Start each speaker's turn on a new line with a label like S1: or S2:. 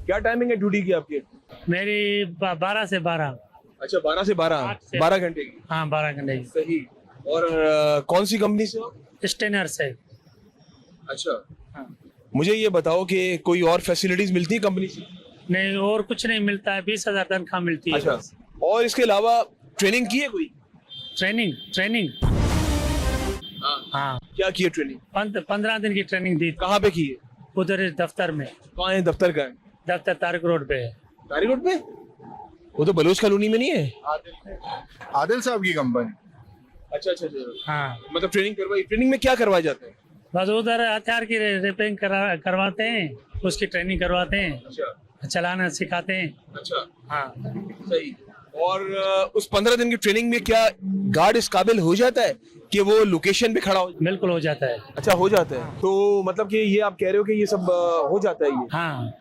S1: क्या टाइमिंग है ड्यूटी की आपकी?
S2: मेरी 12 से 12।
S1: अच्छा 12 से 12,
S2: 8 से
S1: 12 घंटे की।
S2: हाँ 12 घंटे
S1: सही। और कौन सी कंपनी से हो?
S2: स्टेनर से।
S1: अच्छा,
S2: हाँ।
S1: मुझे ये बताओ कि कोई और फैसिलिटीज मिलती है कंपनी से?
S2: नहीं और कुछ नहीं मिलता है, 20,000 तनख्वाह मिलती है।
S1: अच्छा, और इसके अलावा ट्रेनिंग की है कोई?
S2: ट्रेनिंग ट्रेनिंग
S1: हाँ।
S2: हाँ
S1: क्या की है ट्रेनिंग?
S2: 15 दिन की ट्रेनिंग दी।
S1: कहाँ पे की है?
S2: उधर इस दफ्तर में।
S1: कहाँ है दफ्तर का? है
S2: दफ्तर तारक रोड पे है।
S1: तारी रोड पे? वो तो बलोच कॉलोनी में नहीं है?
S3: आदिल साहब की कंपनी।
S1: अच्छा अच्छा अच्छा,
S2: हाँ
S1: मतलब ट्रेनिंग करवाई। ट्रेनिंग में क्या करवाया जाता है?
S2: बस उधर हथियार की रिपेयरिंग करवाते हैं, उसकी ट्रेनिंग करवाते हैं,
S1: अच्छा
S2: चलाना सिखाते हैं।
S1: अच्छा,
S2: हाँ
S1: सही। और उस 15 दिन की ट्रेनिंग में क्या गार्ड इस काबिल हो जाता है कि वो लोकेशन पे खड़ा हो?
S2: बिल्कुल हो जाता है।
S1: अच्छा, हो जाता है। तो मतलब कि ये आप कह रहे हो कि ये सब हो जाता है ये?
S2: हाँ